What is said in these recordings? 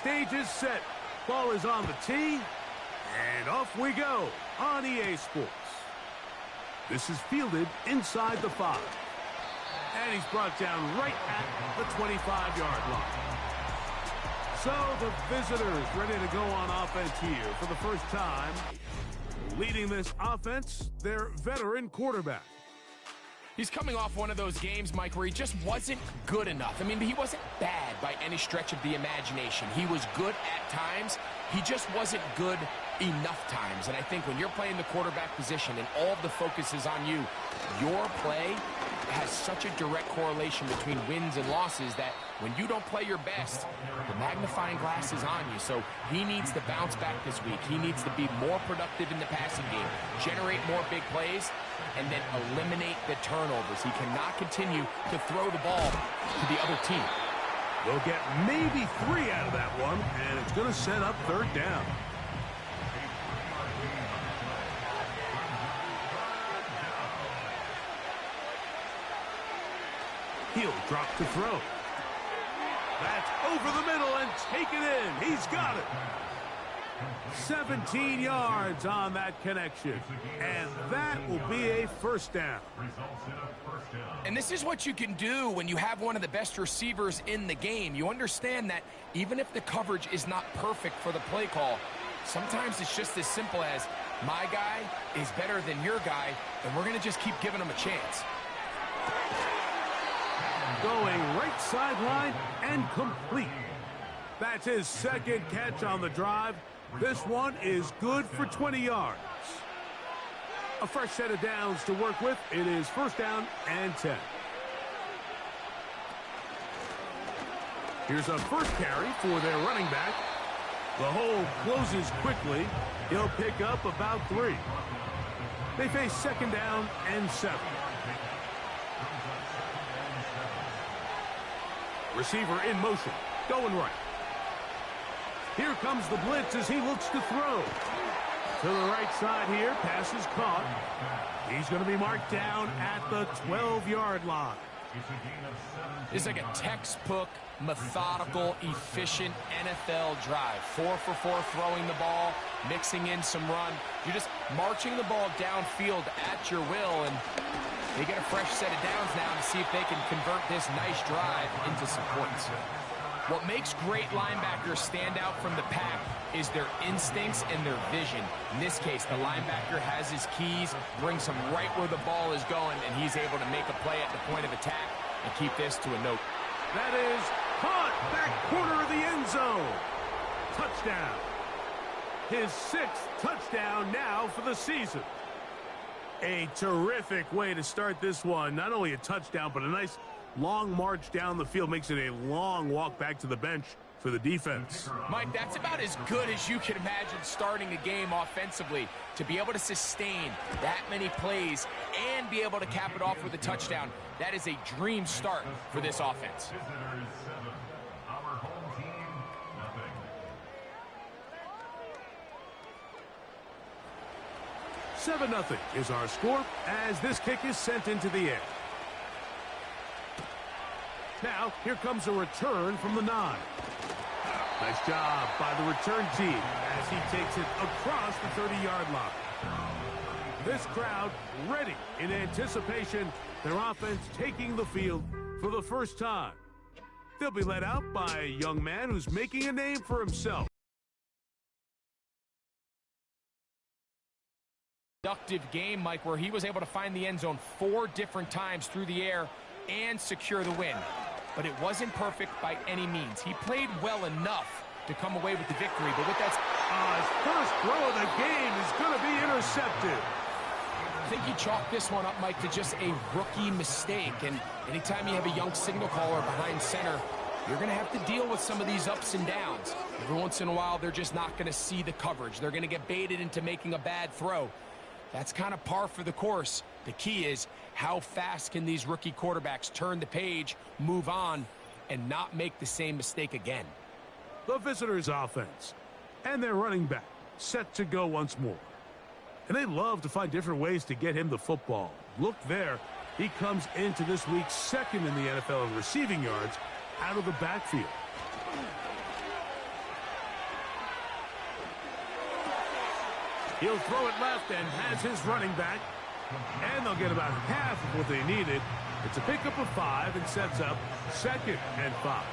stage is set. Ball is on the tee, and off we go on EA Sports. This is fielded inside the 5. And he's brought down right at the 25-yard line. So the visitors ready to go on offense here for the first time. Leading this offense, their veteran quarterback. He's coming off one of those games, Mike, where he just wasn't good enough. I mean, he wasn't bad by any stretch of the imagination. He was good at times. He just wasn't good enough times. And I think when you're playing the quarterback position and all of the focus is on you, your play has such a direct correlation between wins and losses that when you don't play your best, the magnifying glass is on you. So he needs to bounce back this week. He needs to be more productive in the passing game, generate more big plays, and then eliminate the turnovers. He cannot continue to throw the ball to the other team. They'll get maybe 3 out of that one, and it's going to set up 3rd down. He'll drop to throw. That's over the middle and taken in. He's got it. 17 yards on that connection. And that will be a 1st down. And this is what you can do when you have one of the best receivers in the game. You understand that even if the coverage is not perfect for the play call, sometimes it's just as simple as my guy is better than your guy, and we're going to just keep giving him a chance. Going right sideline and complete. That's his 2nd catch on the drive. This one is good for 20 yards. A fresh set of downs to work with. It is 1st down and 10. Here's a first carry for their running back. The hole closes quickly. He'll pick up about 3. They face 2nd down and 7. Receiver in motion, going right. Here comes the blitz as he looks to throw. To the right side here, pass is caught. He's going to be marked down at the 12-yard line. It's like a textbook, methodical, efficient NFL drive. 4 for 4 throwing the ball, mixing in some run. You're just marching the ball downfield at your will, and they get a fresh set of downs now to see if they can convert this nice drive into some points. What makes great linebackers stand out from the pack is their instincts and their vision. In this case, the linebacker has his keys, brings him right where the ball is going, and he's able to make a play at the point of attack and keep this to a note. That is caught back corner of the end zone. Touchdown. His 6th touchdown now for the season. A terrific way to start this one. Not only a touchdown, but a nice long march down the field. Makes it a long walk back to the bench for the defense. Mike, that's about as good as you can imagine starting a game offensively. To be able to sustain that many plays and be able to cap it off with a touchdown, that is a dream start for this offense. 7-0 is our score as this kick is sent into the air. Now, here comes a return from the 9. Nice job by the return team as he takes it across the 30-yard line. This crowd ready in anticipation, their offense taking the field for the first time. They'll be led out by a young man who's making a name for himself. Productive game, Mike, where he was able to find the end zone 4 different times through the air and secure the win. But it wasn't perfect by any means. He played well enough to come away with the victory, but with that... his first throw of the game is going to be intercepted. I think he chalked this one up, Mike, to just a rookie mistake. And anytime you have a young signal caller behind center, you're going to have to deal with some of these ups and downs. Every once in a while, they're just not going to see the coverage. They're going to get baited into making a bad throw. That's kind of par for the course. The key is how fast can these rookie quarterbacks turn the page, move on, and not make the same mistake again. The visitors' offense and their running back set to go once more. And they love to find different ways to get him the football. Look there. He comes into this week 2nd in the NFL in receiving yards out of the backfield. He'll throw it left and has his running back. And they'll get about half of what they needed. It's a pickup of 5 and sets up 2nd and 5.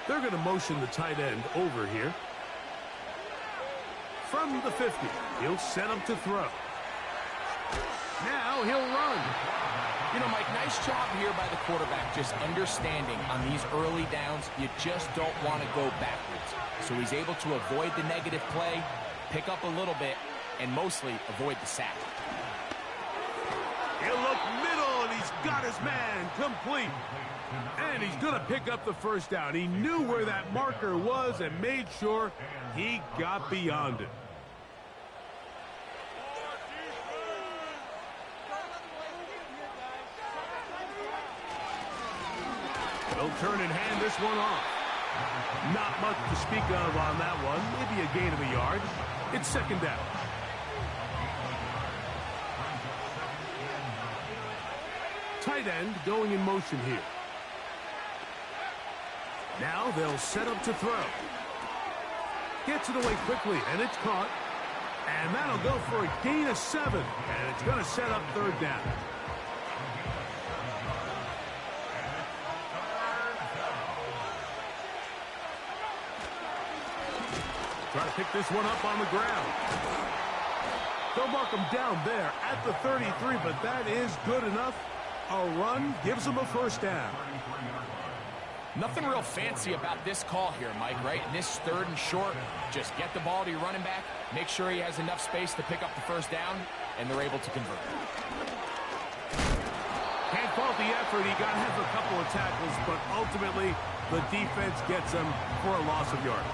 They're going to motion the tight end over here. From the 50, he'll set him to throw. Now he'll run. You know, Mike, nice job here by the quarterback, just understanding on these early downs, you just don't want to go backwards. So he's able to avoid the negative play, pick up a little bit, and mostly avoid the sack. He'll look middle, and he's got his man complete. And he's going to pick up the first down. He knew where that marker was and made sure he got beyond it. They'll turn and hand this one off. Not much to speak of on that one. Maybe a gain of a yard. It's 2nd down. Tight end going in motion here. Now they'll set up to throw. Gets it away quickly, and it's caught. And that'll go for a gain of 7. And it's going to set up 3rd down. Try to pick this one up on the ground. They'll mark him down there at the 33, but that is good enough. A run gives him a 1st down. Nothing real fancy about this call here, Mike, right? In this 3rd and short, just get the ball to your running back, make sure he has enough space to pick up the 1st down, and they're able to convert. Can't fault the effort. He got hit a couple of tackles, but ultimately the defense gets him for a loss of yardage.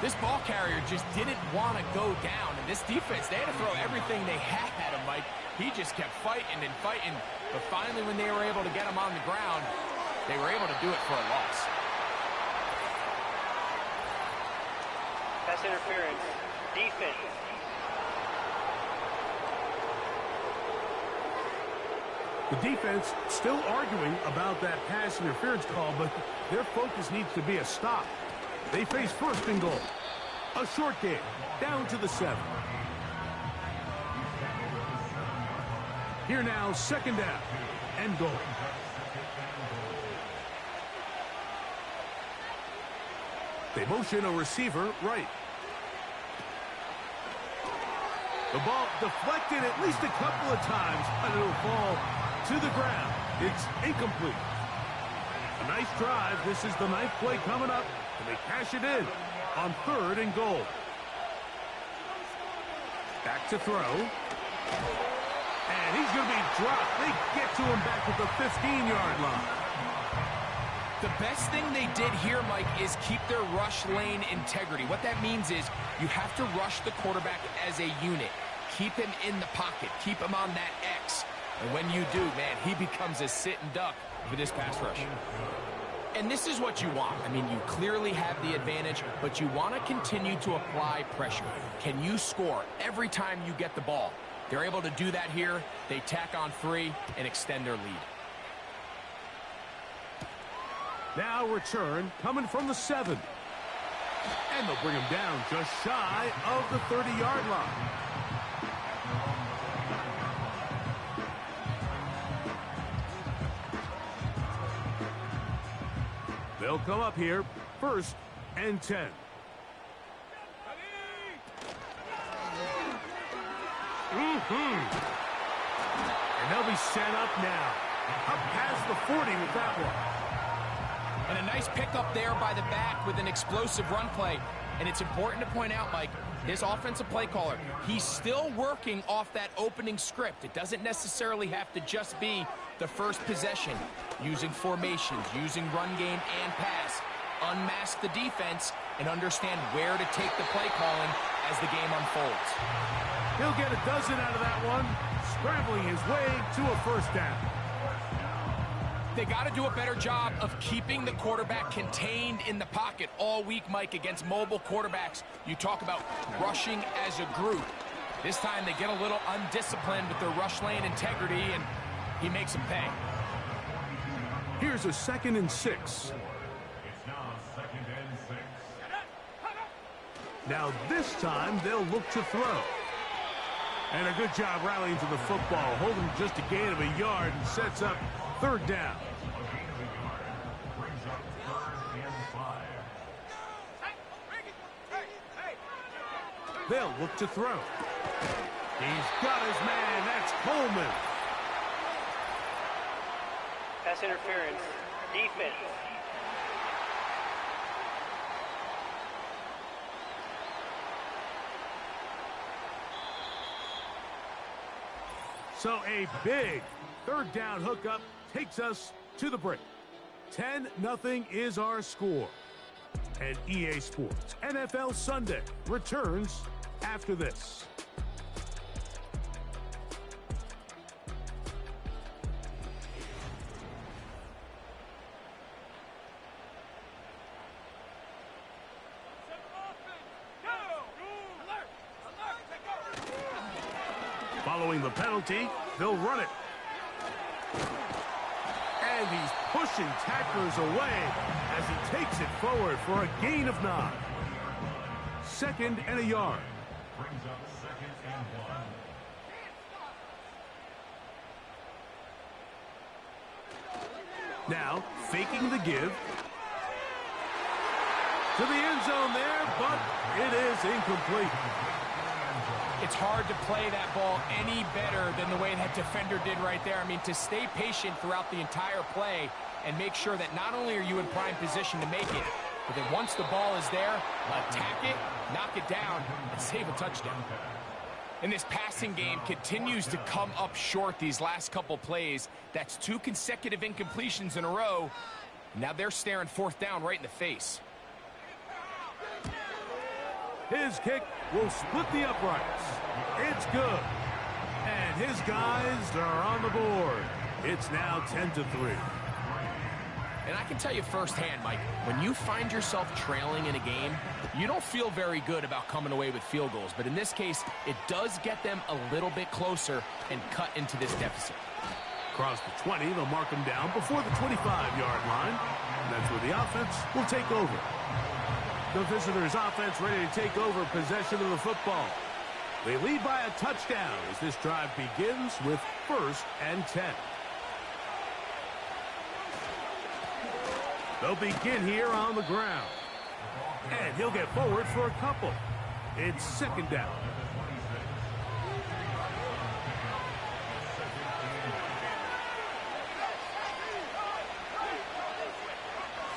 This ball carrier just didn't want to go down. And this defense, they had to throw everything they had at him, Mike. He just kept fighting and fighting. But finally, when they were able to get him on the ground, they were able to do it for a loss. Pass interference. Defense. The defense still arguing about that pass interference call, but their focus needs to be a stop. They face 1st and goal. A short game, down to the 7. Here now, 2nd down and goal. They motion a receiver right. The ball deflected at least a couple of times, but it'll fall to the ground. It's incomplete. A nice drive. This is the 9th play coming up. And they cash it in on 3rd and goal. Back to throw. And he's going to be dropped. They get to him back at the 15-yard line. The best thing they did here, Mike, is keep their rush lane integrity. What that means is you have to rush the quarterback as a unit. Keep him in the pocket. Keep him on that X. And when you do, man, he becomes a sit-and duck for this pass rush. And this is what you want. I mean, you clearly have the advantage, but you want to continue to apply pressure. Can you score every time you get the ball? They're able to do that here. They tack on 3 and extend their lead. Now return coming from the 7. And they'll bring him down just shy of the 30-yard line. They'll come up here, 1st and 10. And they'll be set up now. Up past the 40 with that one. And a nice pickup there by the back with an explosive run play. And it's important to point out, Mike, his offensive play caller, he's still working off that opening script. It doesn't necessarily have to just be the first possession. Using formations, using run game and pass. Unmask the defense and understand where to take the play calling as the game unfolds. He'll get a dozen out of that one, scrambling his way to a 1st down. They got to do a better job of keeping the quarterback contained in the pocket all week, Mike, against mobile quarterbacks. You talk about rushing as a group. This time they get a little undisciplined with their rush lane integrity, and he makes them pay. Here's a 2nd and 6. It's now 2nd and 6. Now this time they'll look to throw. And a good job rallying to the football, holding just a gain of a yard and sets up third down. They'll look to throw. He's got his man. That's Coleman. Pass interference. Defense. So a big third down hookup takes us to the break. 10-0 is our score. And EA Sports NFL Sunday returns after this. Following the penalty, they'll run it. And he's pushing tacklers away as he takes it forward for a gain of 9. 2nd and a yard. Brings up 2nd and 1. Now, faking the give. To the end zone there, but it is incomplete. It's hard to play that ball any better than the way that defender did right there. I mean, to stay patient throughout the entire play and make sure that not only are you in prime position to make it, but that once the ball is there, attack it, knock it down, and save a touchdown. And this passing game continues to come up short these last couple plays. That's 2 consecutive incompletions in a row. Now they're staring 4th down right in the face. His kick will split the uprights. It's good. And his guys are on the board. It's now 10-3. And I can tell you firsthand, Mike, when you find yourself trailing in a game, you don't feel very good about coming away with field goals. But in this case, it does get them a little bit closer and cut into this deficit. Across the 20, they'll mark him down before the 25-yard line. And that's where the offense will take over. The visitors' offense ready to take over possession of the football. They lead by a touchdown as this drive begins with 1st and 10. They'll begin here on the ground. And he'll get forward for a couple. It's 2nd down.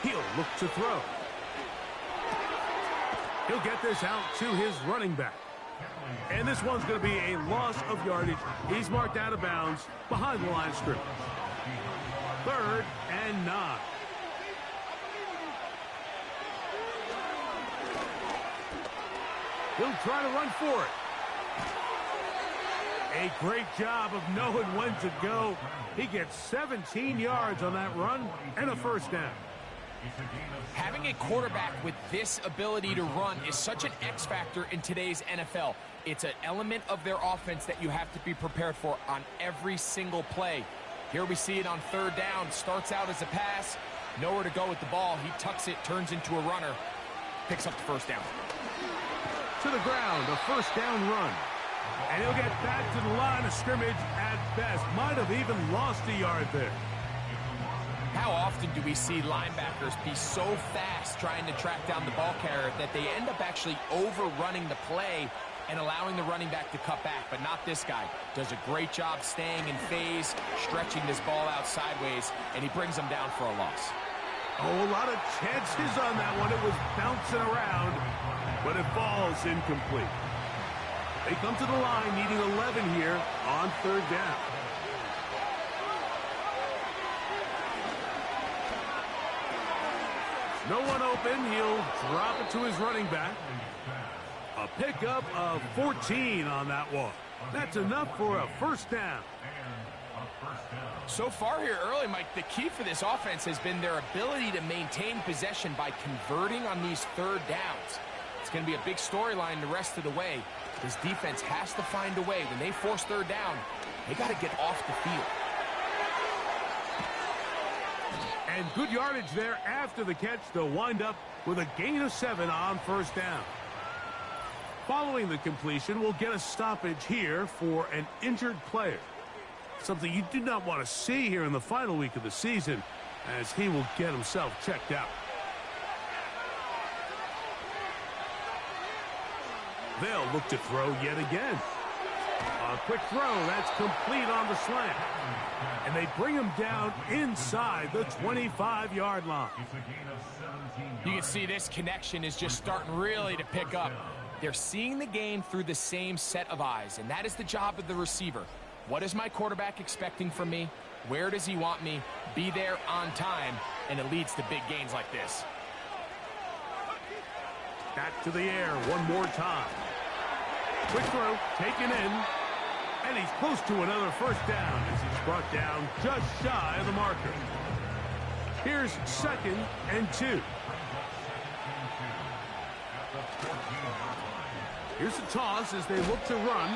He'll look to throw. He'll get this out to his running back. And this one's going to be a loss of yardage. He's marked out of bounds behind the line of scrimmage. 3rd and 9. He'll try to run for it. A great job of knowing when to go. He gets 17 yards on that run and a 1st down. Having a quarterback with this ability to run is such an X factor in today's NFL. It's an element of their offense that you have to be prepared for on every single play. Here we see it on 3rd down. Starts out as a pass. Nowhere to go with the ball. He tucks it, turns into a runner. Picks up the 1st down. To the ground, a 1st down run. And he'll get back to the line of scrimmage at best. Might have even lost a yard there. How often do we see linebackers be so fast trying to track down the ball carrier that they end up actually overrunning the play and allowing the running back to cut back? But not this guy. Does a great job staying in phase, stretching this ball out sideways, and he brings them down for a loss. Oh, a lot of chances on that one. It was bouncing around, but it falls incomplete. They come to the line needing 11 here on 3rd down. No one open. He'll drop it to his running back. A pickup of 14 on that one. That's enough for a 1st down. So far here early, Mike, the key for this offense has been their ability to maintain possession by converting on these 3rd downs. It's going to be a big storyline the rest of the way. This defense has to find a way. When they force 3rd down, they got to get off the field. And good yardage there after the catch. They'll wind up with a gain of 7 on 1st down. following the completion, we'll get a stoppage here for an injured player. Something you do not want to see here in the final week of the season, as he will get himself checked out. They'll look to throw yet again. A quick throw, that's complete on the slant. And they bring him down inside the 25-yard line. You can see this connection is just starting really to pick up. They're seeing the game through the same set of eyes, and that is the job of the receiver. What is my quarterback expecting from me? Where does he want me? Be there on time, and it leads to big gains like this. Back to the air one more time. Quick throw, taken in. And he's close to another first down as he's brought down just shy of the marker. Here's 2nd and 2. Here's a toss as they look to run.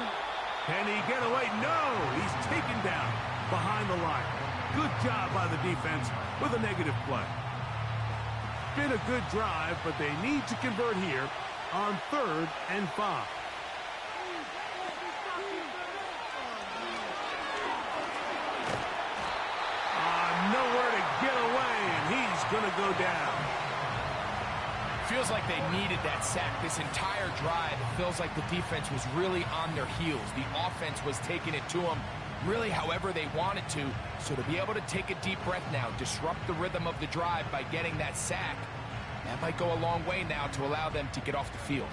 Can he get away? No! He's taken down behind the line. Good job by the defense with a negative play. Been a good drive, but they need to convert here on 3rd and 5. Nowhere to get away, and he's going to go down. Feels like they needed that sack this entire drive. It feels like the defense was really on their heels. The offense was taking it to them really however they wanted to. So to be able to take a deep breath now, disrupt the rhythm of the drive by getting that sack, that might go a long way now to allow them to get off the field.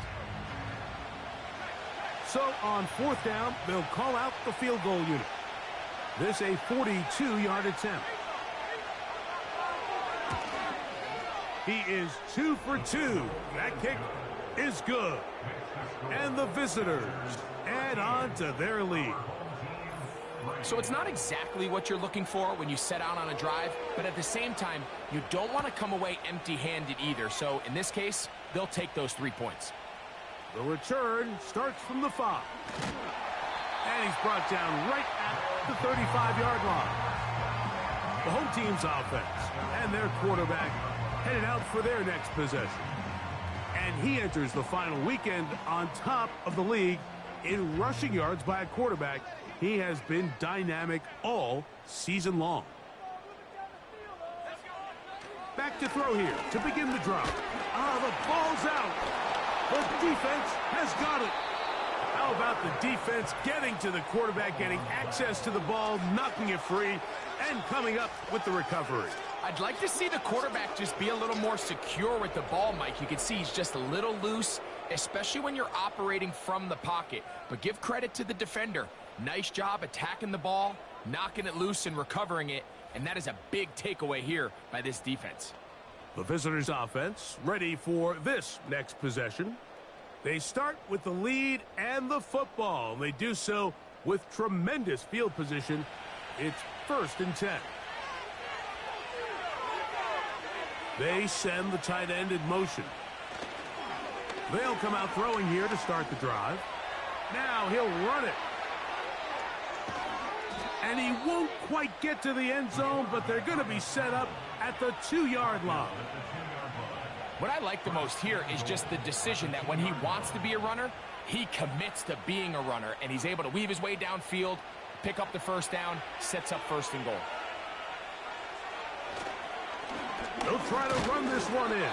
So on 4th down, they'll call out the field goal unit. This a 42-yard attempt. He is 2 for 2. That kick is good. And the visitors add on to their lead. So it's not exactly what you're looking for when you set out on a drive, but at the same time, you don't want to come away empty-handed either. So in this case, they'll take those 3 points. The return starts from the 5. And he's brought down right at the 35-yard line. The home team's offense and their quarterback headed out for their next possession. And he enters the final weekend on top of the league in rushing yards by a quarterback. He has been dynamic all season long. Back to throw here to begin the drive. The ball's out. The defense has got it. How about the defense getting to the quarterback, getting access to the ball, knocking it free, and coming up with the recovery? I'd like to see the quarterback just be a little more secure with the ball, Mike. You can see he's just a little loose, especially when you're operating from the pocket. But give credit to the defender. Nice job attacking the ball, knocking it loose and recovering it, and that is a big takeaway here by this defense. The visitors' offense ready for this next possession. They start with the lead and the football. They do so with tremendous field position. It's 1st and 10. They send the tight end in motion. They'll come out throwing here to start the drive. Now he'll run it. And he won't quite get to the end zone, but they're going to be set up at the 2-yard line. What I like the most here is just the decision that when he wants to be a runner, he commits to being a runner, and he's able to weave his way downfield, pick up the first down, sets up 1st and goal. They'll try to run this one in.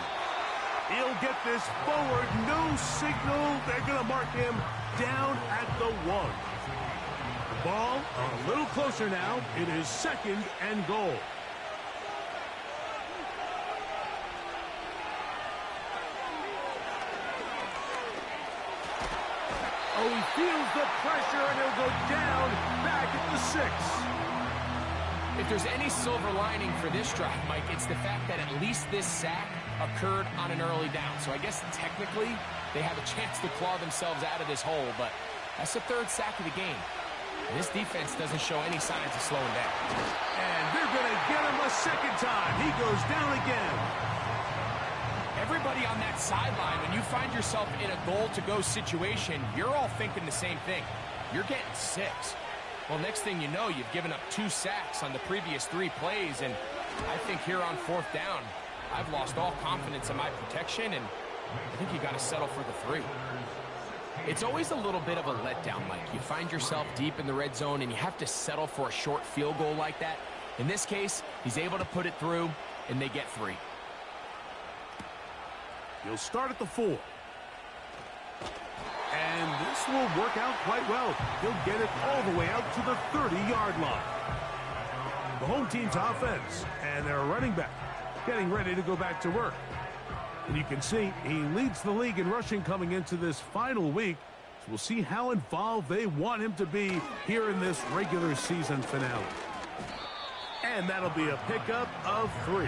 He'll get this forward. No signal. They're going to mark him down at the 1. The ball a little closer now. It is 2nd and goal. Oh, he feels the pressure, and he'll go down back at the 6. If there's any silver lining for this drive, Mike, it's the fact that at least this sack occurred on an early down. So I guess technically they have a chance to claw themselves out of this hole, but that's the 3rd sack of the game. And this defense doesn't show any signs of slowing down. And they're going to get him a 2nd time. He goes down again. Everybody on that sideline, when you find yourself in a goal-to-go situation, you're all thinking the same thing. You're getting 6. Well, next thing you know, you've given up 2 sacks on the previous 3 plays, and I think here on 4th down, I've lost all confidence in my protection, and I think you got to settle for the 3. It's always a little bit of a letdown, Mike. You find yourself deep in the red zone and you have to settle for a short field goal like that. In this case, he's able to put it through, and they get 3. He'll start at the 4. And this will work out quite well. He'll get it all the way out to the 30-yard line. The home team's offense and their running back getting ready to go back to work. And you can see he leads the league in rushing coming into this final week. So we'll see how involved they want him to be here in this regular season finale. And that'll be a pickup of 3.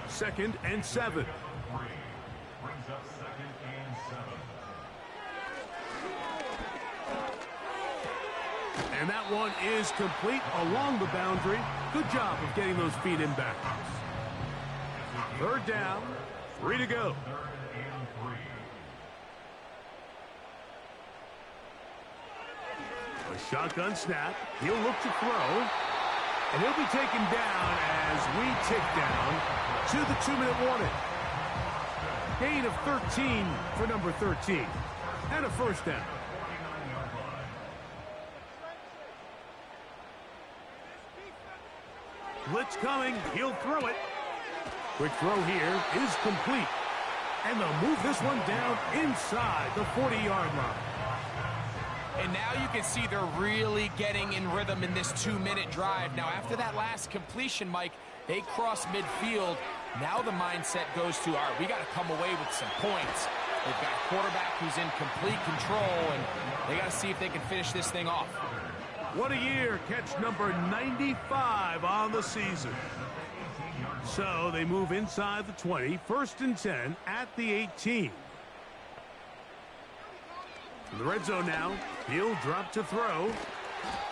Second and 7. And that one is complete along the boundary. Good job of getting those feet in back. 3rd down, 3 to go. A shotgun snap. He'll look to throw. And he'll be taken down as we tick down to the 2-minute warning. Gain of 13 for number 13. And a 1st down. Blitz coming. He'll throw it. Quick throw here is complete. And they'll move this one down inside the 40-yard line. And now you can see they're really getting in rhythm in this 2-minute drive. Now, after that last completion, Mike, they cross midfield. Now the mindset goes to, all right, we got to come away with some points. They've got a quarterback who's in complete control, and they got to see if they can finish this thing off. What a year. Catch number 95 on the season. So they move inside the 20. 1st and 10 at the 18. In the red zone now. He'll drop to throw.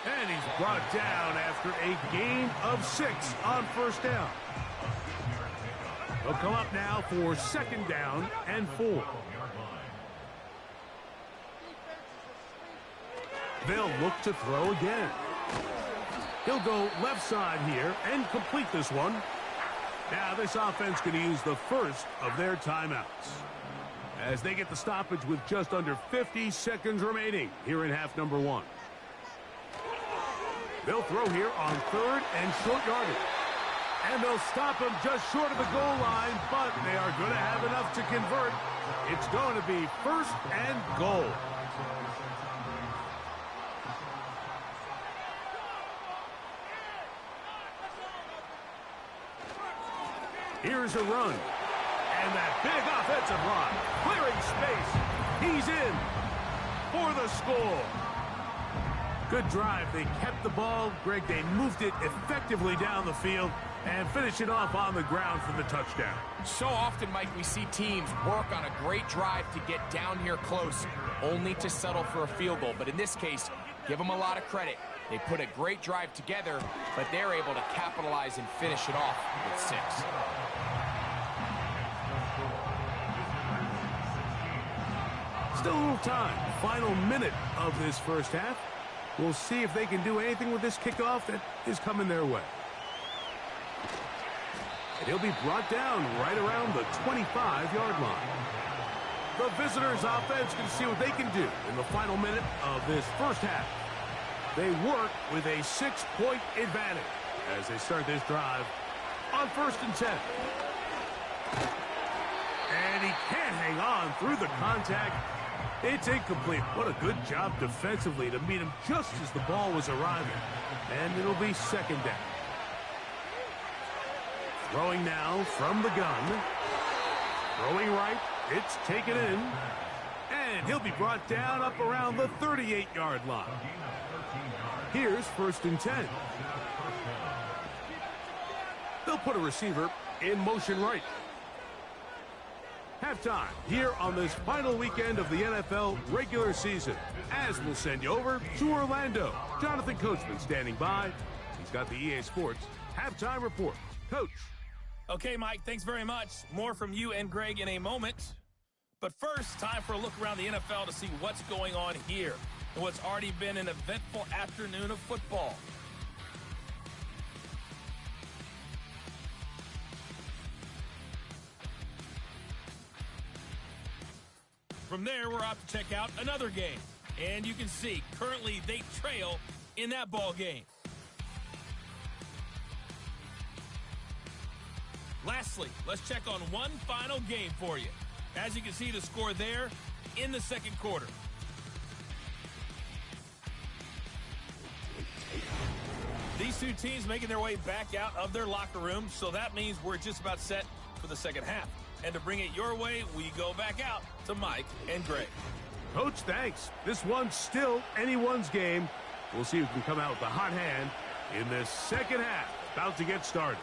And he's brought down after a gain of 6 on 1st down. They'll come up now for 2nd down and 4. They'll look to throw again. He'll go left side here and complete this one. Now this offense going to use the first of their timeouts as they get the stoppage with just under 50 seconds remaining here in half number 1. They'll throw here on 3rd and short yardage. And they'll stop him just short of the goal line, but they are going to have enough to convert. It's going to be 1st and goal. Here's a run. And that big offensive line. Clearing space. He's in for the score. Good drive. They kept the ball. Greg, they moved it effectively down the field and finish it off on the ground for the touchdown. So often, Mike, we see teams work on a great drive to get down here close, only to settle for a field goal. But in this case, give them a lot of credit. They put a great drive together, but they're able to capitalize and finish it off with 6. Still a little time. Final minute of this first half. We'll see if they can do anything with this kickoff that is coming their way. And he'll be brought down right around the 25-yard line. The visitors' offense can see what they can do in the final minute of this first half. They work with a 6-point advantage as they start this drive on 1st and 10. And he can't hang on through the contact. It's incomplete. What a good job defensively to meet him just as the ball was arriving. And it'll be 2nd down. Throwing now from the gun. Throwing right. It's taken in. And he'll be brought down up around the 38-yard line. Here's 1st and 10. They'll put a receiver in motion right. Halftime here on this final weekend of the NFL regular season. As we'll send you over to Orlando. Jonathan Coachman standing by. He's got the EA Sports halftime report. Coach. Okay, Mike, thanks very much. More from you and Greg in a moment. But first, time for a look around the NFL to see what's going on here in what's already been an eventful afternoon of football. From there, we're off to check out another game. And you can see, currently they trail in that ball game. Lastly, let's check on one final game for you. As you can see, the score there in the second quarter. These two teams making their way back out of their locker room, so that means we're just about set for the second half. And to bring it your way, we go back out to Mike and Greg. Coach, thanks. This one's still anyone's game. We'll see who can come out with the hot hand in this second half. About to get started.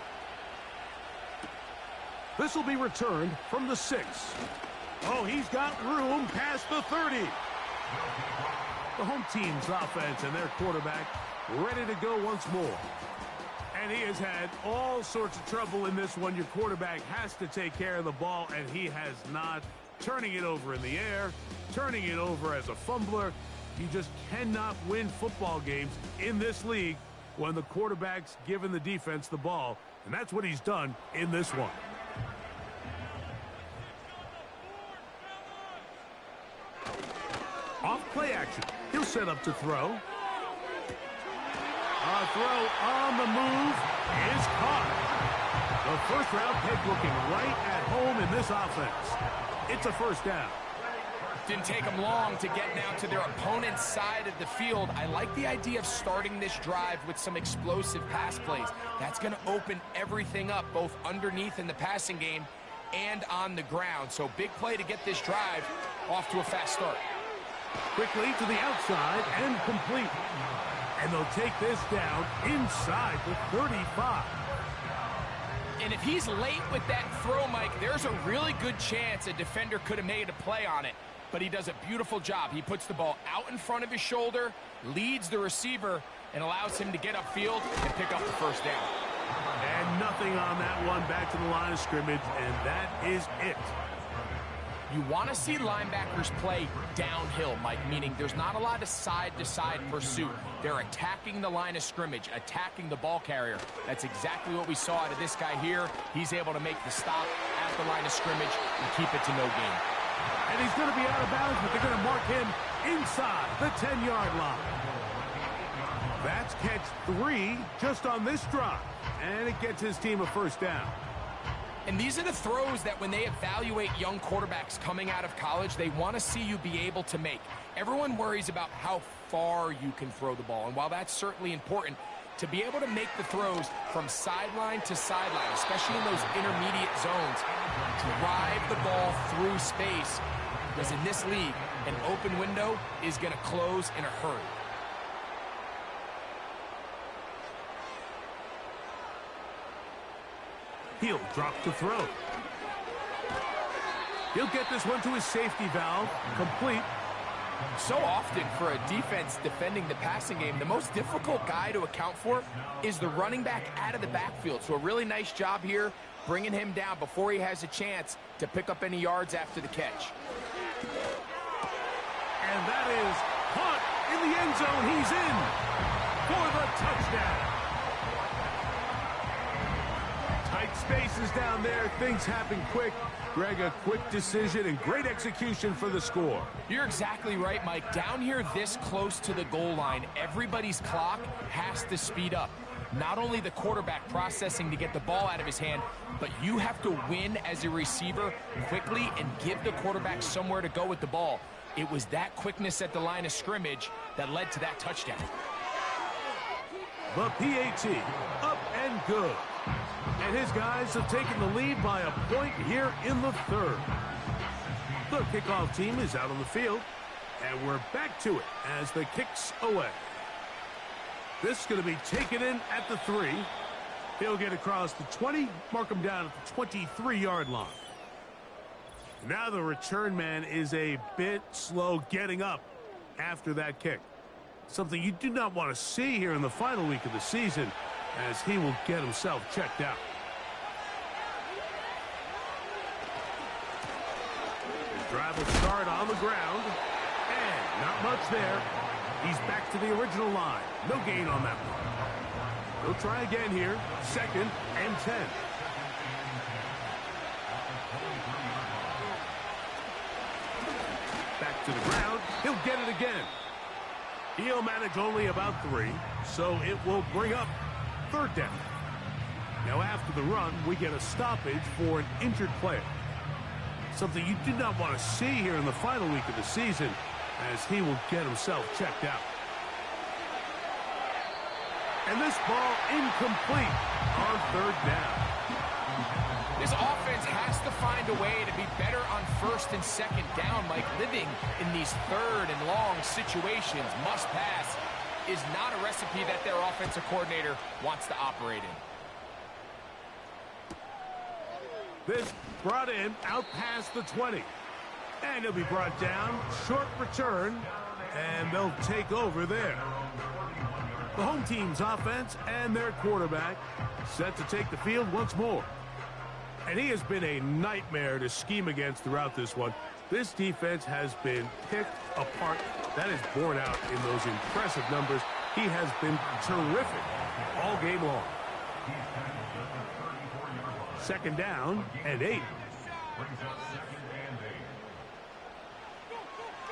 This will be returned from the 6. Oh, he's got room past the 30. The home team's offense and their quarterback ready to go once more. And he has had all sorts of trouble in this one. Your quarterback has to take care of the ball, and he has not. Turning it over in the air, turning it over as a fumbler. You just cannot win football games in this league when the quarterback's giving the defense the ball. And that's what he's done in this one. Off play action. He'll set up to throw. A throw on the move is caught. The first-round pick looking right at home in this offense. It's a first down. Didn't take them long to get now to their opponent's side of the field. I like the idea of starting this drive with some explosive pass plays. That's going to open everything up, both underneath in the passing game and on the ground. So big play to get this drive off to a fast start. Quickly to the outside and complete. And they'll take this down inside the 35. And if he's late with that throw, Mike, there's a really good chance a defender could have made a play on it. But he does a beautiful job. He puts the ball out in front of his shoulder, leads the receiver, and allows him to get upfield and pick up the first down. And nothing on that one, back to the line of scrimmage, and that is it. You want to see linebackers play downhill, Mike, meaning there's not a lot of side-to-side pursuit. They're attacking the line of scrimmage, attacking the ball carrier. That's exactly what we saw out of this guy here. He's able to make the stop at the line of scrimmage and keep it to no gain. And he's going to be out of bounds, but they're going to mark him inside the 10-yard line. That's catch 3 just on this drive, and it gets his team a first down. And these are the throws that when they evaluate young quarterbacks coming out of college, they want to see you be able to make. Everyone worries about how far you can throw the ball. And while that's certainly important, to be able to make the throws from sideline to sideline, especially in those intermediate zones, drive the ball through space, because in this league, an open window is going to close in a hurry. He'll drop to throw. He'll get this one to his safety valve, complete. So often for a defense defending the passing game, the most difficult guy to account for is the running back out of the backfield. So a really nice job here, bringing him down before he has a chance to pick up any yards after the catch. And that is caught in the end zone. He's in for the touchdown. Tight spaces down there. Things happen quick. Greg, a quick decision and great execution for the score. You're exactly right, Mike. Down here this close to the goal line, everybody's clock has to speed up. Not only the quarterback processing to get the ball out of his hand, but you have to win as a receiver quickly and give the quarterback somewhere to go with the ball. It was that quickness at the line of scrimmage that led to that touchdown. The PAT, up and good. And his guys have taken the lead by a point here in the third. The kickoff team is out on the field, and we're back to it as the kick's away. This is going to be taken in at the 3. He'll get across the 20, mark him down at the 23-yard line. Now the return man is a bit slow getting up after that kick. Something you do not want to see here in the final week of the season, as he will get himself checked out. The drive will start on the ground, and not much there. He's back to the original line. No gain on that one. He'll try again here, 2nd and 10. Back to the ground. He'll get it again. He'll manage only about 3, so it will bring up 3rd down. Now after the run, we get a stoppage for an injured player. Something you do not want to see here in the final week of the season, as he will get himself checked out. And this ball incomplete on 3rd down. This offense has to find a way to be better on 1st and 2nd down, Mike. Living in these 3rd and long situations, must pass, is not a recipe that their offensive coordinator wants to operate in. This brought in out past the 20. And he'll be brought down. Short return. And they'll take over there. The home team's offense and their quarterback set to take the field once more. And he has been a nightmare to scheme against throughout this one. This defense has been picked apart. That is borne out in those impressive numbers. He has been terrific all game long. 2nd down and 8.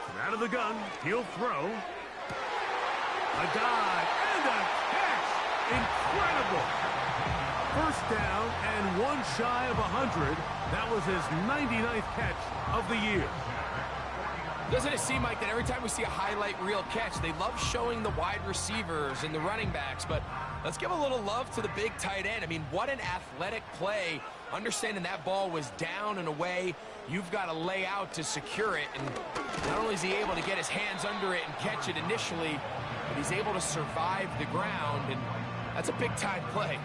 From out of the gun, he'll throw. A dive and a catch. Incredible. 1st down and 1 shy of 100. That was his 99th catch of the year. Doesn't it seem like that every time we see a highlight reel catch, they love showing the wide receivers and the running backs, but let's give a little love to the big tight end. I mean, what an athletic play. Understanding that ball was down and away, you've got to lay out to secure it, and not only is he able to get his hands under it and catch it initially, but he's able to survive the ground, and that's a big-time play.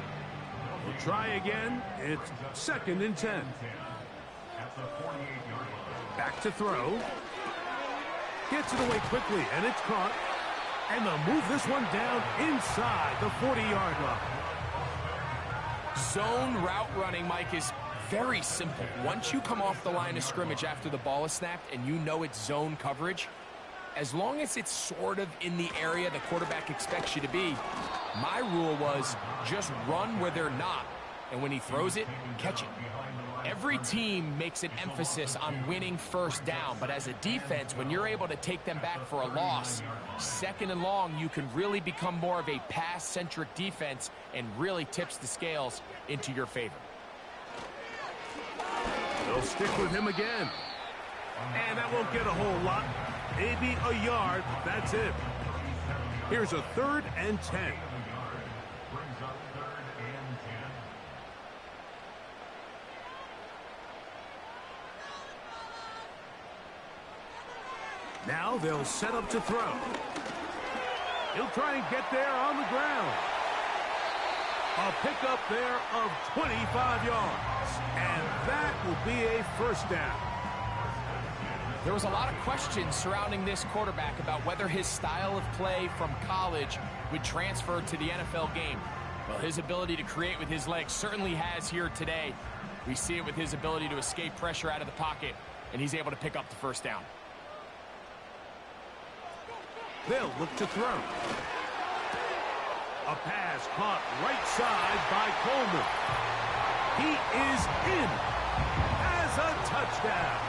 We'll try again. It's 2nd and 10. Back to throw. Gets it away quickly, and it's caught. And they'll move this one down inside the 40-yard line. Zone route running, Mike, is very simple. Once you come off the line of scrimmage after the ball is snapped and you know it's zone coverage, as long as it's sort of in the area the quarterback expects you to be, my rule was just run where they're not. And when he throws it, catch it. Every team makes an emphasis on winning 1st down, but as a defense, when you're able to take them back for a loss, 2nd and long, you can really become more of a pass-centric defense and really tips the scales into your favor. They'll stick with him again. And that won't get a whole lot. Maybe a yard. That's it. Here's a 3rd and 10. Now they'll set up to throw. He'll try and get there on the ground. A pickup there of 25 yards. And that will be a 1st down. There was a lot of questions surrounding this quarterback about whether his style of play from college would transfer to the NFL game. Well, his ability to create with his legs certainly has here today. We see it with his ability to escape pressure out of the pocket, and he's able to pick up the 1st down. They'll look to throw. A pass caught right side by Coleman. He is in as a touchdown.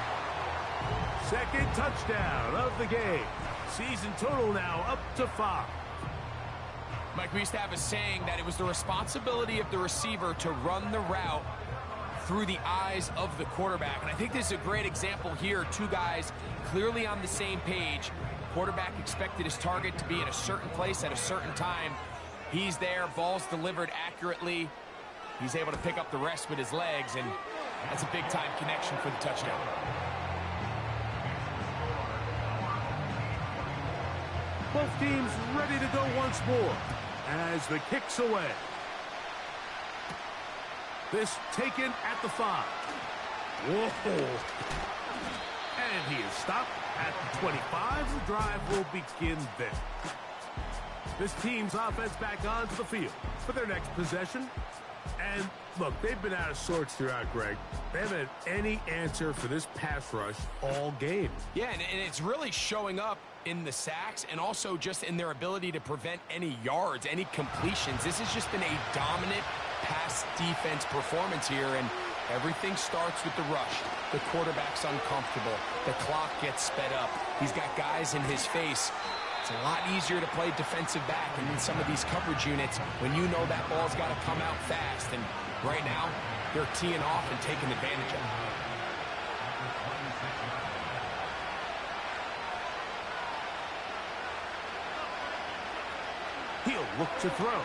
2nd touchdown of the game. Season total now up to 5. Mike, we used to have a saying that it was the responsibility of the receiver to run the route through the eyes of the quarterback. And I think this is a great example here. 2 guys clearly on the same page. Quarterback expected his target to be in a certain place at a certain time. He's there, ball's delivered accurately. He's able to pick up the rest with his legs, and that's a big-time connection for the touchdown. Both teams ready to go once more as the kick's away. This taken at the 5. Whoa. And he is stopped at the 25. The drive will begin there. This team's offense back onto the field for their next possession. And look, they've been out of sorts throughout, Greg. They haven't had any answer for this pass rush all game. Yeah, and it's really showing up in the sacks and also just in their ability to prevent any yards, any completions. This has just been a dominant pass defense performance here, and Everything starts with the rush. The quarterback's uncomfortable. The clock gets sped up. He's got guys in his face. It's a lot easier to play defensive back and in some of these coverage units when you know that ball's got to come out fast. And right now, they're teeing off and taking advantage of it. He'll look to throw.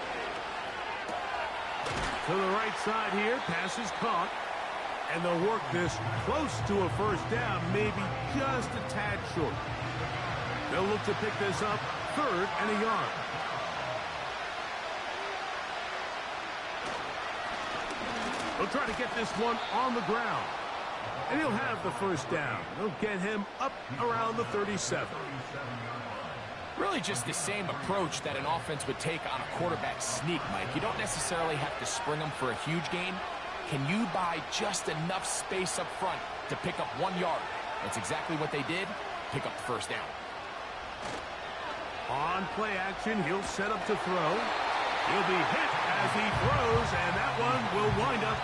To the right side here, pass is caught. And they'll work this close to a first down, maybe just a tad short. They'll look to pick this up, 3rd and a yard. They'll try to get this one on the ground. And he'll have the first down. They'll get him up around the 37. Really just the same approach that an offense would take on a quarterback sneak, Mike. You don't necessarily have to spring them for a huge gain. Can you buy just enough space up front to pick up 1 yard? That's exactly what they did. Pick up the first down. On play action, he'll set up to throw. He'll be hit as he throws, and that one will wind up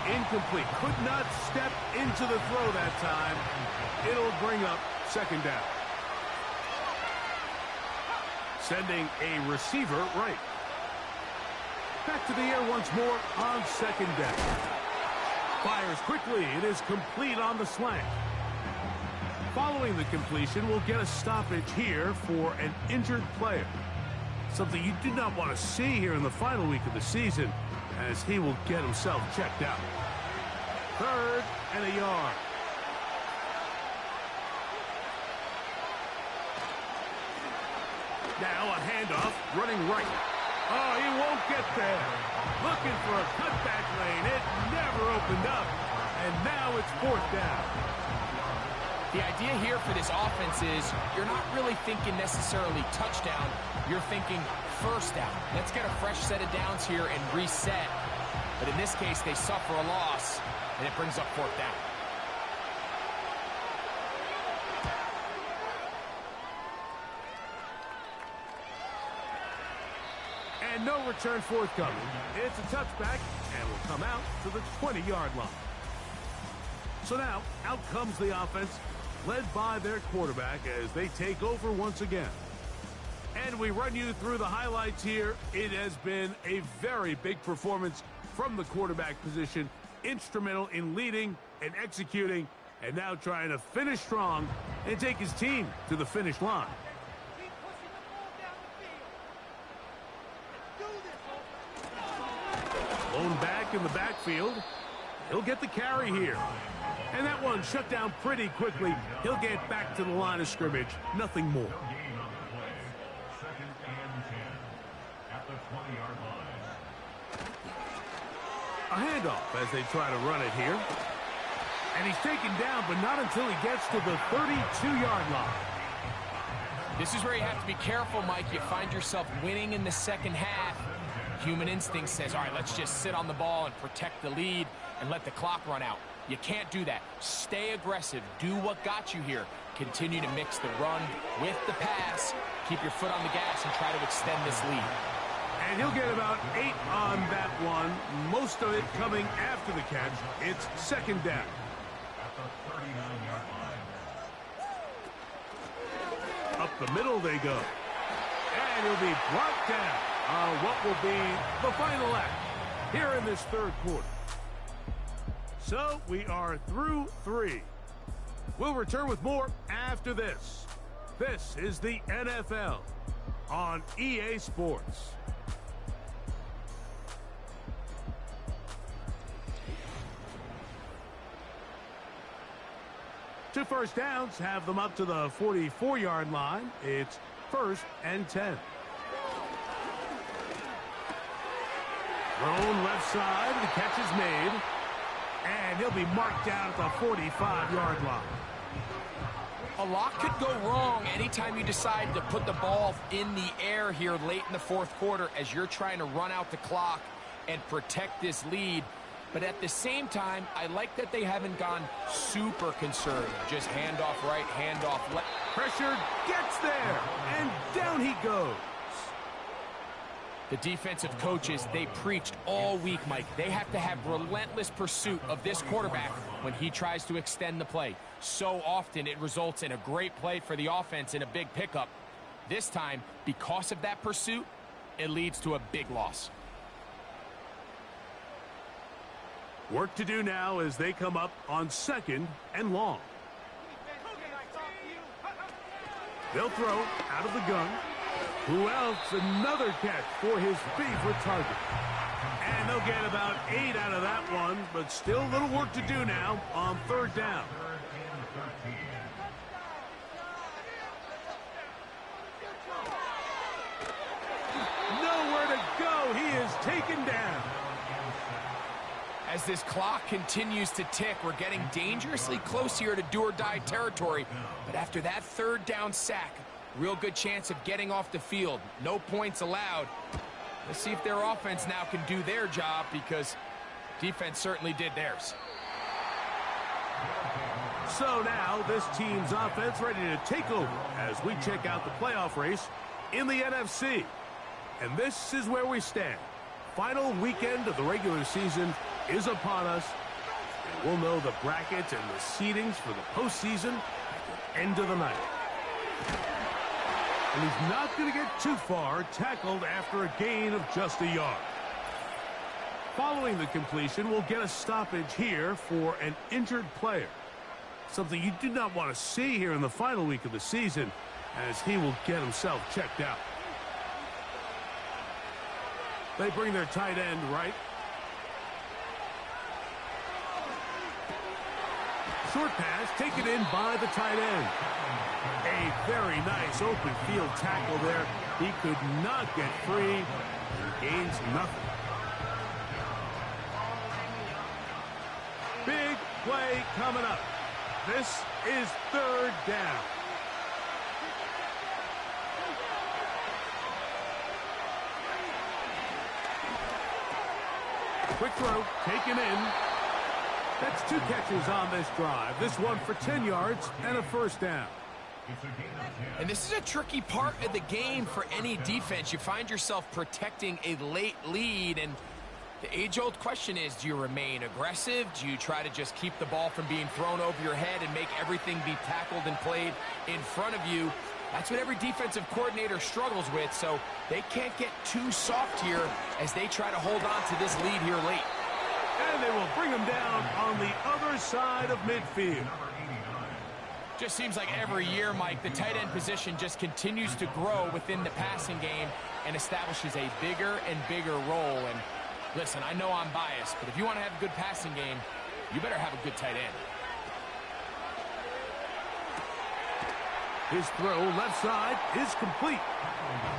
incomplete. Could not step into the throw that time. It'll bring up 2nd down. Sending a receiver right. Back to the air once more on 2nd down. Fires quickly. It is complete on the slant. Following the completion, we'll get a stoppage here for an injured player. Something you do not want to see here in the final week of the season, as he will get himself checked out. 3rd and a yard. Now a handoff, running right. Oh, he won't get there. Looking for a cutback lane. It never opened up. And now it's 4th down. The idea here for this offense is you're not really thinking necessarily touchdown. You're thinking first down. Let's get a fresh set of downs here and reset. But in this case, they suffer a loss, and it brings up 4th down. And no return forthcoming. It's a touchback, and will come out to the 20-yard line. So now, out comes the offense, led by their quarterback as they take over once again. And we run you through the highlights here. It has been a very big performance from the quarterback position, instrumental in leading and executing, and now trying to finish strong and take his team to the finish line. Lone back in the backfield. He'll get the carry here. And that one shut down pretty quickly. He'll get back to the line of scrimmage. Nothing more. A handoff as they try to run it here. And he's taken down, but not until he gets to the 32-yard line. This is where you have to be careful, Mike. You find yourself winning in the second half. Human instinct says, all right, let's just sit on the ball and protect the lead and let the clock run out. You can't do that. Stay aggressive. Do what got you here. Continue to mix the run with the pass. Keep your foot on the gas and try to extend this lead. And he'll get about 8 on that one, most of it coming after the catch. It's 2nd down. Up the middle they go. And he'll be brought down on what will be the final act here in this 3rd quarter. So we are through 3. We'll return with more after this. This is the NFL on EA Sports. Two first downs have them up to the 44-yard line. It's 1st and 10. Thrown left side. The catch is made. And he'll be marked down at the 45-yard line. A lot could go wrong anytime you decide to put the ball in the air here late in the 4th quarter as you're trying to run out the clock and protect this lead. But at the same time, I like that they haven't gone super conservative. Just handoff right, handoff left. Pressure gets there, and down he goes. The defensive coaches, they preached all week, Mike. They have to have relentless pursuit of this quarterback when he tries to extend the play. So often it results in a great play for the offense and a big pickup. This time, because of that pursuit, it leads to a big loss. Work to do now as they come up on 2nd and long. They'll throw out of the gun. Who else? Another catch for his favorite target. And they'll get about 8 out of that one, but still a little work to do now on 3rd down. Nowhere to go. He is taken down. As this clock continues to tick, we're getting dangerously close here to do-or-die territory. But after that 3rd down sack, real good chance of getting off the field. No points allowed. Let's see if their offense now can do their job, because defense certainly did theirs. So now this team's offense ready to take over as we check out the playoff race in the NFC. And this is where we stand. Final weekend of the regular season is upon us. And we'll know the brackets and the seedings for the postseason at the end of the night. And he's not going to get too far, tackled after a gain of just a yard. Following the completion, we'll get a stoppage here for an injured player. Something you do not want to see here in the final week of the season, as he will get himself checked out. They bring their tight end right. Short pass taken in by the tight end. A very nice open field tackle there. He could not get free and gains nothing. Big play coming up. This is 3rd down. Quick throw, taken in. That's 2 catches on this drive. This one for 10 yards and a 1st down. And this is a tricky part of the game for any defense. You find yourself protecting a late lead, and the age-old question is, do you remain aggressive? Do you try to just keep the ball from being thrown over your head and make everything be tackled and played in front of you? That's what every defensive coordinator struggles with, so they can't get too soft here as they try to hold on to this lead here late. And they will bring him down on the other side of midfield. Just seems like every year, Mike, the tight end position just continues to grow within the passing game and establishes a bigger and bigger role. And listen, I know I'm biased, but if you want to have a good passing game, you better have a good tight end. His throw left side is complete.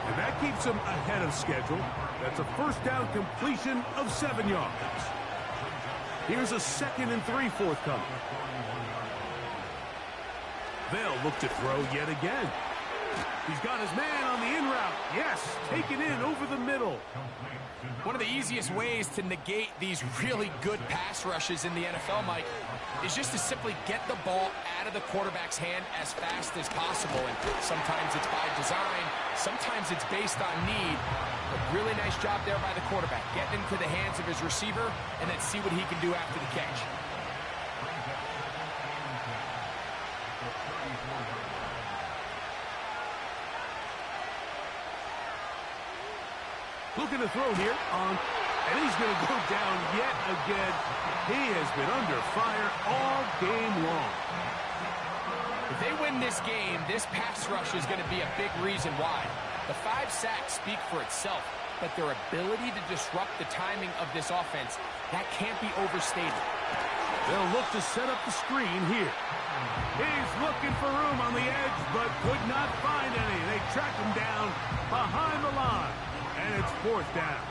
And that keeps him ahead of schedule. That's a 1st down completion of 7 yards. Here's a 2nd and 3 forthcoming. They'll look to throw yet again. He's got his man on the in route. Yes, taken in over the middle. One of the easiest ways to negate these really good pass rushes in the NFL, Mike, is just to simply get the ball out of the quarterback's hand as fast as possible. And sometimes it's by design, sometimes it's based on need. But really nice job there by the quarterback, getting into the hands of his receiver and then see what he can do after the catch. Looking to throw here on, and he's going to go down yet again. He has been under fire all game long. If they win this game, this pass rush is going to be a big reason why. The 5 sacks speak for itself, but their ability to disrupt the timing of this offense, that can't be overstated. They'll look to set up the screen here. He's looking for room on the edge, but could not find any. They track him down behind the line. And it's 4th down.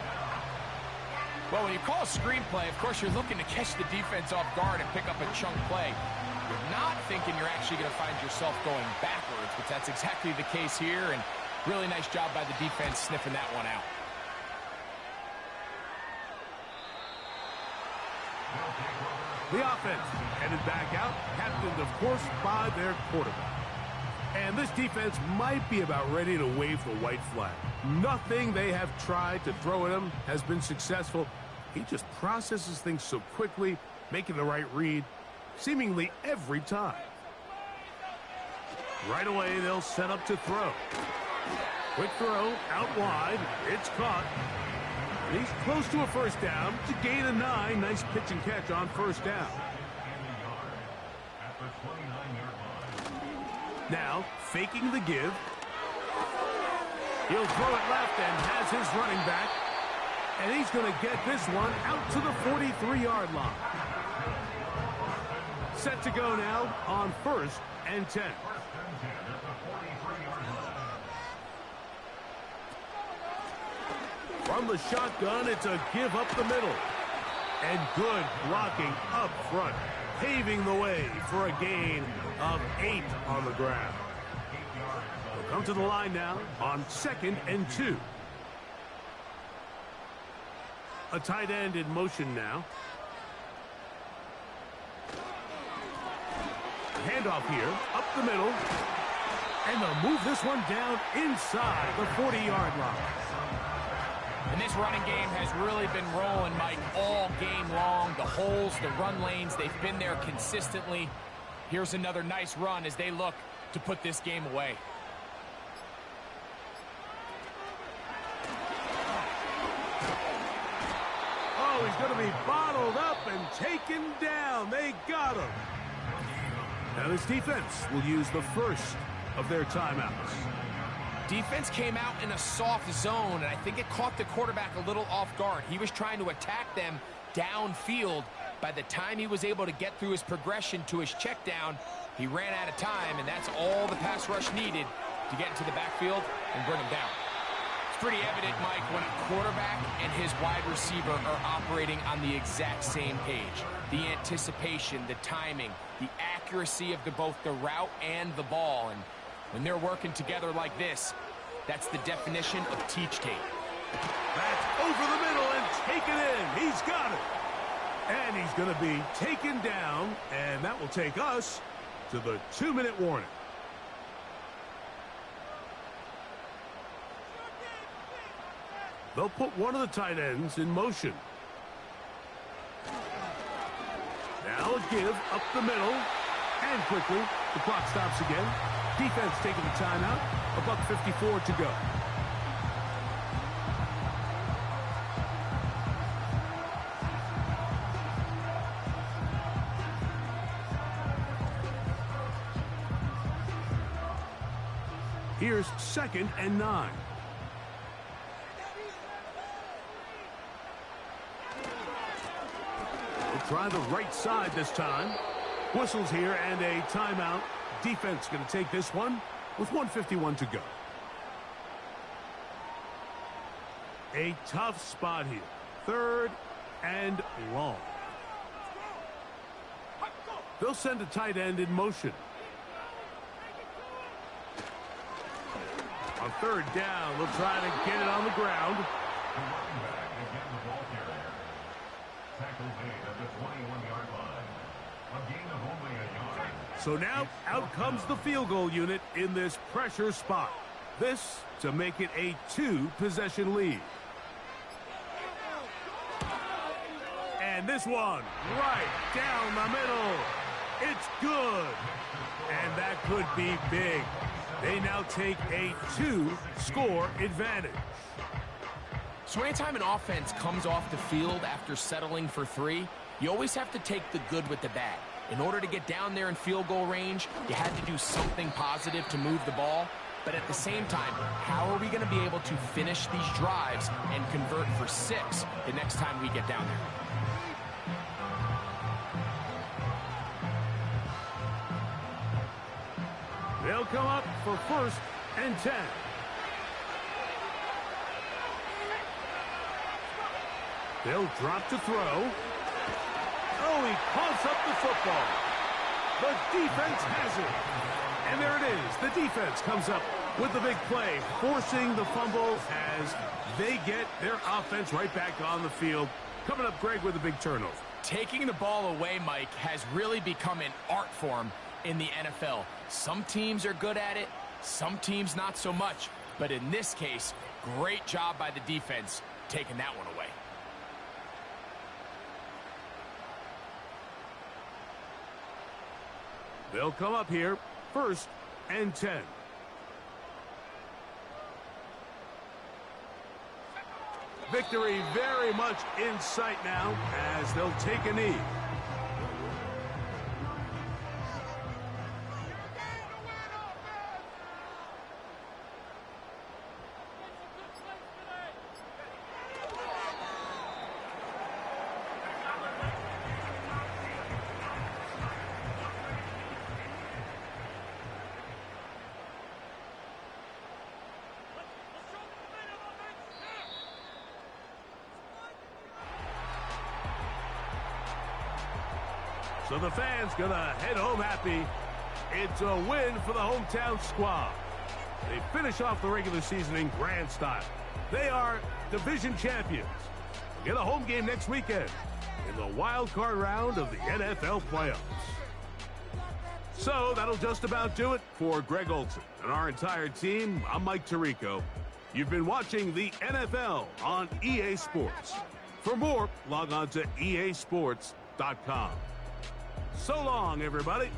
Well, when you call a screenplay, of course, you're looking to catch the defense off guard and pick up a chunk play. You're not thinking you're actually going to find yourself going backwards, but that's exactly the case here, and really nice job by the defense sniffing that one out. The offense headed back out, captained, of course, by their quarterback. And this defense might be about ready to wave the white flag. Nothing they have tried to throw at him has been successful. He just processes things so quickly, making the right read, seemingly every time. Right away, they'll set up to throw. Quick throw, out wide. It's caught. And he's close to a first down to gain a 9. Nice pitch and catch on first down. Now, faking the give. He'll throw it left and has his running back. And he's going to get this one out to the 43-yard line. Set to go now on 1st and 10. From the shotgun, it's a give up the middle. And good blocking up front, paving the way for a gain of 8 on the ground. They'll come to the line now on 2nd and 2. A tight end in motion now. Handoff here, up the middle. And they'll move this one down inside the 40-yard line. And this running game has really been rolling, Mike, all game long. The holes, the run lanes, they've been there consistently. Here's another nice run as they look to put this game away. Oh, he's going to be bottled up and taken down. They got him. Now this defense will use the first of their timeouts. Defense came out in a soft zone, and I think it caught the quarterback a little off guard. He was trying to attack them downfield. By the time he was able to get through his progression to his check down, he ran out of time, and that's all the pass rush needed to get into the backfield and bring him down. It's pretty evident, Mike, when a quarterback and his wide receiver are operating on the exact same page. The anticipation, the timing, the accuracy of both the route and the ball. And when they're working together like this, that's the definition of teach tape. That's over the middle and taken in. He's got it. And he's going to be taken down, and that will take us to the 2-minute warning. They'll put one of the tight ends in motion. Now a give up the middle, and quickly the clock stops again. Defense taking the timeout. $1:54 to go. Here's 2nd and 9. We'll try the right side this time. Whistles here and a timeout. Defense going to take this one with 1:51 to go. A tough spot here. 3rd and long. They'll send a tight end in motion. On 3rd down, they'll try to get it on the ground. So now, out comes the field goal unit in this pressure spot. This to make it a 2-possession lead. And this one, right down the middle. It's good. And that could be big. They now take a 2-score advantage. So anytime an offense comes off the field after settling for 3, you always have to take the good with the bad. In order to get down there in field goal range, you had to do something positive to move the ball. But at the same time, how are we going to be able to finish these drives and convert for 6 the next time we get down there? They'll come up for 1st and 10. They'll drop to throw. Oh, he coughs up the football. The defense has it. And there it is. The defense comes up with the big play, forcing the fumble as they get their offense right back on the field. Coming up, Greg, with a big turnover. Taking the ball away, Mike, has really become an art form. in the NFL. Some teams are good at it, some teams not so much. But in this case, great job by the defense taking that one away. They'll come up here, 1st and 10. Victory very much in sight now as they'll take a knee. So the fans gonna head home happy. It's a win for the hometown squad. They finish off the regular season in grand style. They are division champions. Get a home game next weekend in the wild card round of the NFL playoffs. So that'll just about do it for Greg Olson and our entire team. I'm Mike Tirico. You've been watching the NFL on EA Sports. For more, log on to easports.com. So long, everybody.